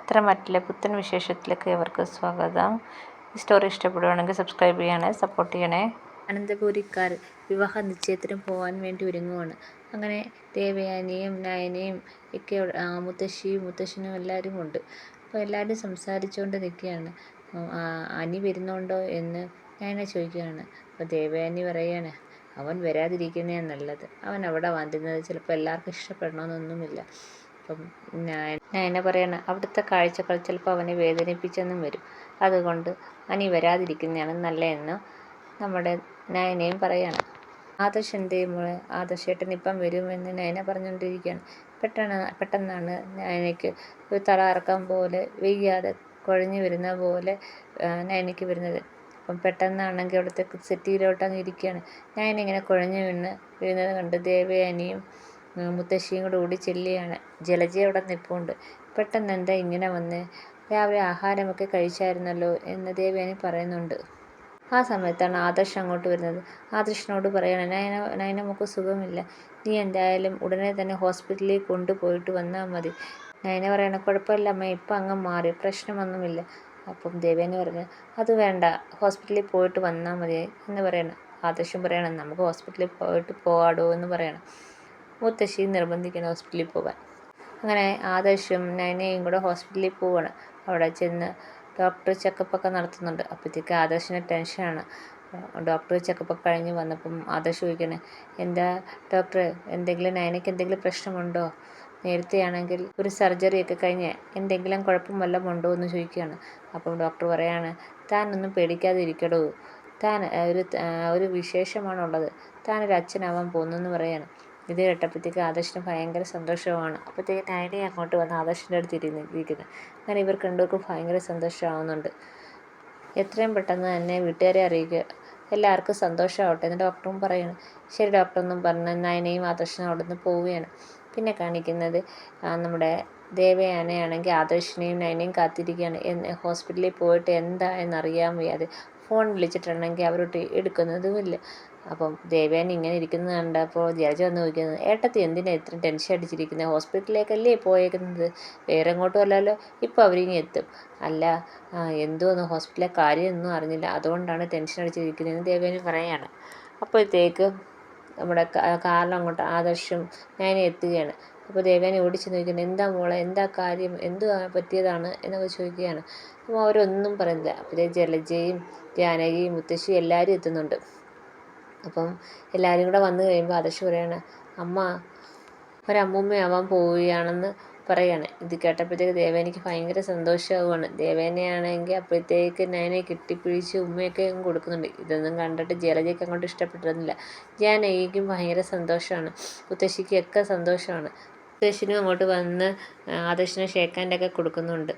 പത്രമറ്റിലെ പുത്തൻ വിശേഷത്തിലേക്ക് ഏവർക്കും സ്വാഗതം. ഈ സ്റ്റോറി ഇഷ്ടപ്പെടുകയാണെങ്കിൽ സബ്സ്ക്രൈബ് ചെയ്യണേ, സപ്പോർട്ട് ചെയ്യണേ. അനന്തപുരിക്കാർ വിവാഹ നിശ്ചയത്തിന് പോകാൻ വേണ്ടി ഒരുങ്ങുവാണ്. അങ്ങനെ ദേവയാനിയും നയനയും ഒക്കെ മുത്തശ്ശിയും മുത്തശ്ശനും എല്ലാവരും ഉണ്ട്. അപ്പോൾ എല്ലാവരും സംസാരിച്ചുകൊണ്ട് നിൽക്കുകയാണ്. അനി വരുന്നുണ്ടോ എന്ന് നയന ചോദിക്കുകയാണ്. അപ്പോൾ ദേവയാനി പറയുകയാണ്, അവൻ വരാതിരിക്കുന്നതാണ് നല്ലത്. അവൻ അവിടെ വന്നിരുന്നത് ചിലപ്പോൾ എല്ലാവർക്കും ഇഷ്ടപ്പെടണമെന്നൊന്നുമില്ല. അപ്പം നയന പറയണം, അവിടുത്തെ കാഴ്ചകൾ ചിലപ്പോൾ അവനെ വേദനിപ്പിച്ചെന്നും വരും. അതുകൊണ്ട് അനി വരാതിരിക്കുന്നതാണ് നല്ലതെന്ന് നമ്മുടെ നയനയും പറയാണ്. ആദർശൻ്റെ മോളെ, ആദർശേട്ടൻ ഇപ്പം വരുമെന്ന് നയന പറഞ്ഞുകൊണ്ടിരിക്കുകയാണ്. പെട്ടെന്നാണ് നയനയ്ക്ക് ഒരു തല ഇറക്കം പോലെ, വെയ്യാതെ കുഴഞ്ഞു വരുന്ന പോലെ നയനയ്ക്ക് വരുന്നത്. അപ്പം പെട്ടെന്നാണെങ്കിൽ അവിടുത്തെ സെറ്റിയിലോട്ട് അങ്ങ് ഇരിക്കുകയാണ്. നയന ഇങ്ങനെ കുഴഞ്ഞു വീഴുന്നത് കണ്ട് ദേവയാനിയും മുത്തശ്ശിയും കൂടെ ഓടി ചെല്ലുകയാണ്. ജലജ അവിടെ നിൽപ്പുണ്ട്. പെട്ടെന്ന് എന്താ ഇങ്ങനെ വന്നേ? രാവിലെ ആഹാരമൊക്കെ കഴിച്ചായിരുന്നല്ലോ എന്ന് ദേവയാനി പറയുന്നുണ്ട്. ആ സമയത്താണ് ആദർശ് അങ്ങോട്ട് വരുന്നത്. ആദർശിനോട് പറയണം, നയന മോൾക്ക് സുഖമില്ല, നീ എന്തായാലും ഉടനെ തന്നെ ഹോസ്പിറ്റലിൽ കൊണ്ടുപോയിട്ട് വന്നാൽ മതി. നയന പറയണം, കുഴപ്പമില്ല അമ്മ, ഇപ്പം അങ്ങ് മാറി, പ്രശ്നമൊന്നുമില്ല. അപ്പം ദേവയാനി പറഞ്ഞു, അത് വേണ്ട, ഹോസ്പിറ്റലിൽ പോയിട്ട് വന്നാൽ മതി എന്ന് പറയണം. ആദർശും പറയണം, നമുക്ക് ഹോസ്പിറ്റലിൽ പോയിട്ട് പോകാടോ എന്ന് പറയണം. മുത്തശ്ശി നിർബന്ധിക്കണം ഹോസ്പിറ്റലിൽ പോകാൻ. അങ്ങനെ ആദർശും നയനയും കൂടെ ഹോസ്പിറ്റലിൽ പോവുകയാണ്. അവിടെ ചെന്ന് ഡോക്ടർ ചെക്കപ്പൊക്കെ നടത്തുന്നുണ്ട്. അപ്പോഴത്തേക്ക് ആദർശിന് ടെൻഷനാണ്. ഡോക്ടർ ചെക്കപ്പൊക്കെ കഴിഞ്ഞ് വന്നപ്പം ആദർശ് ചോദിക്കണേ, എന്താ ഡോക്ടറെ, നയനയ്ക്ക് എന്തെങ്കിലും പ്രശ്നമുണ്ടോ? നേരത്തെ ആണെങ്കിൽ ഒരു സർജറിയൊക്കെ കഴിഞ്ഞ് എന്തെങ്കിലും കുഴപ്പം വല്ലതും ഉണ്ടോ എന്ന് ചോദിക്കുകയാണ്. അപ്പം ഡോക്ടർ പറയാണ്, താനൊന്നും പേടിക്കാതിരിക്കടോ, താൻ ഒരു വിശേഷമാണുള്ളത്, താനൊരു അച്ഛനാവാൻ പോകുന്നെന്ന് പറയാണ്. ഇത് കേട്ടപ്പോഴത്തേക്ക് ആദർശിന് ഭയങ്കര സന്തോഷമാണ്. അപ്പോഴത്തേക്ക് നയന അങ്ങോട്ട് വന്ന് ആദർശിൻ്റെ അടുത്ത് ഇരിക്കുന്നത്. അങ്ങനെ ഇവർക്ക് രണ്ടുപേർക്കും ഭയങ്കര സന്തോഷമാവുന്നുണ്ട്. എത്രയും പെട്ടെന്ന് തന്നെ വീട്ടുകാരെ അറിയിക്കുക, എല്ലാവർക്കും സന്തോഷമാവട്ടെ എന്ന് ഡോക്ടറും പറയുന്നു. ശരി ഡോക്ടർ എന്നും പറഞ്ഞ് നയനയും ആദർശനും അവിടെ നിന്ന് പോവുകയാണ്. പിന്നെ കാണിക്കുന്നത് നമ്മുടെ ദേവയാനയാണെങ്കിൽ ആദർശിനെയും നയനയും കാത്തിരിക്കുകയാണ്. ഹോസ്പിറ്റലിൽ പോയിട്ട് എന്താ എന്നറിയാൻ വയ്യാതെ ഫോൺ വിളിച്ചിട്ടുണ്ടെങ്കിൽ അവരോട്ട് എടുക്കുന്നതുമില്ല. അപ്പം ദേവയാനി ഇങ്ങനെ ഇരിക്കുന്നത് കണ്ടപ്പോൾ ജലജ വന്ന് ചോദിക്കുന്നത്, ഏട്ടത്തി എന്തിനാ ഇത്രയും ടെൻഷൻ അടിച്ചിരിക്കുന്നത്? ഹോസ്പിറ്റലിലേക്കല്ലേ പോയേക്കുന്നത്, വേറെ എങ്ങോട്ടും അല്ലല്ലോ, ഇപ്പോൾ അവരിങ്ങ് എത്തും. അല്ല, എന്തോന്ന് ഹോസ്പിറ്റലിലെ കാര്യമൊന്നും അറിഞ്ഞില്ല, അതുകൊണ്ടാണ് ടെൻഷൻ അടിച്ചിരിക്കുന്നതെന്ന് ദേവയാനി പറയുകയാണ്. അപ്പോഴത്തേക്ക് നമ്മുടെ കാറിലങ്ങോട്ട് ആദർശും നയന എത്തുകയാണ്. അപ്പോൾ ദേവയാനി ഓടിച്ച് ചോദിക്കുന്നത്, എന്താ മോളെ, എന്താ കാര്യം, എന്തു പറ്റിയതാണ് എന്നൊക്കെ ചോദിക്കുകയാണ്. അപ്പോൾ അവരൊന്നും പറയുന്നില്ല. അപ്പോൾ ജലജയും ജാനകിയും മുത്തശ്ശിയും എല്ലാവരും എത്തുന്നുണ്ട്. അപ്പം എല്ലാവരും കൂടെ വന്നു കഴിയുമ്പോൾ ആദർശ് പറയാണ്, അമ്മ ഒരമ്മൂമ്മയാവാൻ പോവുകയാണെന്ന് പറയാണ്. ഇത് കേട്ടപ്പോഴത്തേക്ക് ദേവയാനിക്ക് ഭയങ്കര സന്തോഷമാവുകയാണ്. ദേവയാനിയാണെങ്കിൽ അപ്പോഴത്തേക്ക് നയനെ കെട്ടിപ്പിടിച്ച് ഉമ്മയൊക്കെ കൊടുക്കുന്നുണ്ട്. ഇതൊന്നും കണ്ടിട്ട് ജലജയ്ക്ക് അങ്ങോട്ട് ഇഷ്ടപ്പെട്ടിരുന്നില്ല. ജാനകിക്കും ഭയങ്കര സന്തോഷമാണ്, മുത്തശ്ശിക്കൊക്കെ സന്തോഷമാണ്. മുത്തശ്ശിനും അങ്ങോട്ട് വന്ന് ആദർശിന് ഷേക്ക് ഹാൻഡൊക്കെ കൊടുക്കുന്നുണ്ട്.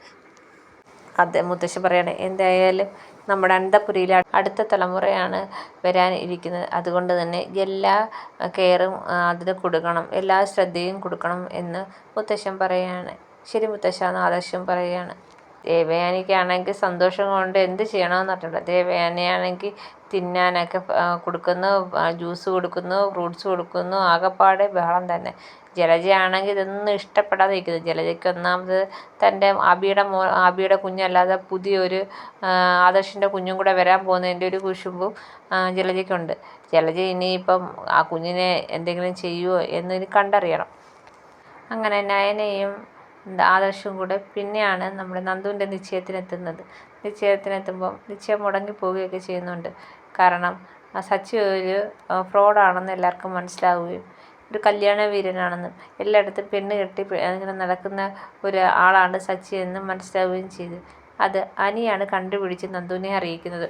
മുത്തശ്ശി പറയാണ്, എന്തായാലും നമ്മുടെ അനന്തപുരിയിൽ അടുത്ത തലമുറയാണ് വരാൻ ഇരിക്കുന്നത്, അതുകൊണ്ട് തന്നെ എല്ലാ കെയറും അതിന് കൊടുക്കണം, എല്ലാ ശ്രദ്ധയും കൊടുക്കണം എന്ന് മുത്തശ്ശൻ പറയുകയാണ്. ശരി മുത്തശ്ശ എന്ന് ആദർശം പറയുകയാണ്. ദേവയാനിക്കാണെങ്കിൽ സന്തോഷം കൊണ്ട് എന്ത് ചെയ്യണമെന്ന് അറിയില്ല. ദേവയാനിയാണെങ്കിൽ തിന്നാനൊക്കെ കൊടുക്കുന്നു, ജ്യൂസ് കൊടുക്കുന്നു, ഫ്രൂട്ട്സ് കൊടുക്കുന്നു, ആകപ്പാടെ ബഹളം തന്നെ. ജലജയാണെങ്കിൽ ഇതൊന്നും ഇഷ്ടപ്പെടാതെ ഇരിക്കുന്നത്. ജലജയ്ക്ക് ഒന്നാമത് തൻ്റെ ആബിയുടെ കുഞ്ഞല്ലാതെ പുതിയൊരു ആദർശിൻ്റെ കുഞ്ഞും കൂടെ വരാൻ പോകുന്നതിൻ്റെ ഒരു കുശുമ്പും ജലജയ്ക്കുണ്ട്. ജലജ ഇനിയിപ്പം ആ കുഞ്ഞിനെ എന്തെങ്കിലും ചെയ്യുമോ എന്ന് കണ്ടറിയണം. അങ്ങനെ നയനയും ആദർശും കൂടെ പിന്നെയാണ് നമ്മുടെ നന്ദുവിൻ്റെ നിശ്ചയത്തിനെത്തുന്നത്. നിശ്ചയത്തിനെത്തുമ്പം നിശ്ചയം മുടങ്ങി പോവുകയൊക്കെ ചെയ്യുന്നുണ്ട്. കാരണം സച്ചി ഒരു ഫ്രോഡാണെന്ന് എല്ലാവർക്കും മനസ്സിലാവുകയും ഒരു കല്യാണ വീരനാണെന്നും എല്ലായിടത്തും പെണ്ണ് കെട്ടി അങ്ങനെ നടക്കുന്ന ഒരു ആളാണ് സച്ചി എന്നും മനസ്സിലാവുകയും ചെയ്തു. അത് അനിയാണ് കണ്ടുപിടിച്ച് നന്ദുവിനെ അറിയിക്കുന്നത്.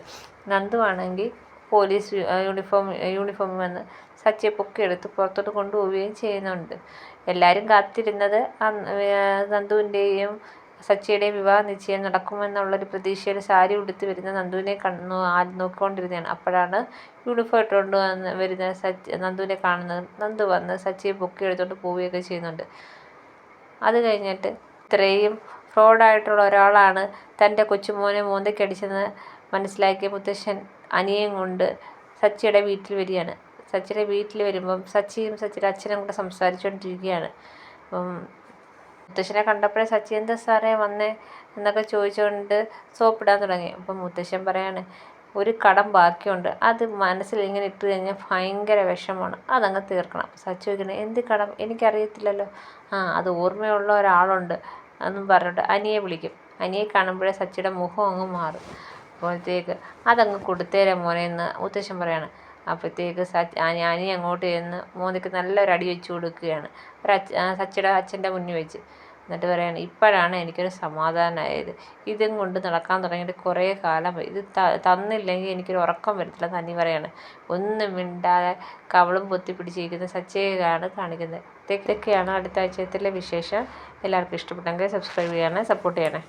നന്ദു ആണെങ്കിൽ പോലീസ് യൂണിഫോമിൽ വന്ന് സച്ചിയെ പൊക്കിയെടുത്ത് പുറത്തോട്ട് കൊണ്ടുപോവുകയും ചെയ്യുന്നുണ്ട്. എല്ലാവരും കാത്തിരുന്നത് നന്ദുവിൻ്റെയും സച്ചിയുടെയും വിവാഹ നിശ്ചയം നടക്കുമെന്നുള്ളൊരു പ്രതീക്ഷയിൽ സാരി ഉടുത്ത് വരുന്ന നന്ദുവിനെ നോക്കിക്കൊണ്ടിരുന്നതാണ്. അപ്പോഴാണ് യൂണിഫോം ഇട്ടുകൊണ്ട് വരുന്ന നന്ദുവിനെ കാണുന്നത്. നന്ദു വന്ന് സച്ചിയെ പൊക്കിയെടുത്തോണ്ട് പോവുകയൊക്കെ ചെയ്യുന്നുണ്ട്. അത് കഴിഞ്ഞിട്ട് ഇത്രയും ഫ്രോഡായിട്ടുള്ള ഒരാളാണ് തൻ്റെ കൊച്ചുമോനെ മോന്തയ്ക്കടിച്ചെന്ന് മനസ്സിലാക്കിയ മുത്തശ്ശൻ അനിയെയും കൊണ്ട് സച്ചിയുടെ വീട്ടിൽ വരികയാണ്. സച്ചിയുടെ വീട്ടിൽ വരുമ്പം സച്ചിയും സച്ചിയുടെ അച്ഛനും കൂടെ സംസാരിച്ചുകൊണ്ടിരിക്കുകയാണ്. അപ്പം മുത്തശ്ശനെ കണ്ടപ്പോഴേ സച്ചി എന്താ സാറേ വന്നേ എന്നൊക്കെ ചോദിച്ചുകൊണ്ട് സോപ്പിടാൻ തുടങ്ങി. അപ്പം മുത്തശ്ശൻ പറയാണ്, ഒരു കടം ബാക്കിയുണ്ട്, അത് മനസ്സിൽ ഇങ്ങനെ ഇട്ട് കഴിഞ്ഞാൽ ഭയങ്കര വിഷമമാണ്, അതങ്ങ് തീർക്കണം. സച്ചി ചോദിക്കണേ, എന്ത് കടം, എനിക്കറിയത്തില്ലല്ലോ. അത് ഓർമ്മയുള്ള ഒരാളുണ്ട് എന്നും പറഞ്ഞിട്ട് അനിയെ വിളിക്കും. അനിയെ കാണുമ്പോഴേ സച്ചിയുടെ മുഖം അങ്ങ് മാറും. അപ്പോഴത്തേക്ക് അതങ്ങ് കൊടുത്തേരെ മോനെ എന്ന് മുത്തശ്ശൻ പറയാണ്. അപ്പോഴത്തേക്ക് അനി അങ്ങോട്ട് ചെന്ന് മോനിക്ക് നല്ലൊരു അടി വെച്ച് കൊടുക്കുകയാണ്, സച്ചിയുടെ അച്ഛൻ്റെ മുന്നിൽ വെച്ച്. എന്നിട്ട് പറയാണ്, ഇപ്പോഴാണ് എനിക്കൊരു സമാധാനമായത്, ഇതും കൊണ്ട് നടക്കാൻ തുടങ്ങിയിട്ട് കുറേ കാലം, ഇത് തന്നില്ലെങ്കിൽ എനിക്കൊരു ഉറക്കം വരത്തില്ല എന്ന് അനി പറയാണ്. ഒന്നും മിണ്ടാതെ കവളും പൊത്തി പിടിച്ചിരിക്കുന്ന സച്ചിയെയാണ് കാണിക്കുന്നത്. ഇതൊക്കെയാണ് അടുത്ത ആഴ്ചത്തിലെ വിശേഷം. എല്ലാവർക്കും ഇഷ്ടപ്പെട്ടെങ്കിൽ സബ്സ്ക്രൈബ് ചെയ്യണേ, സപ്പോർട്ട് ചെയ്യണേ.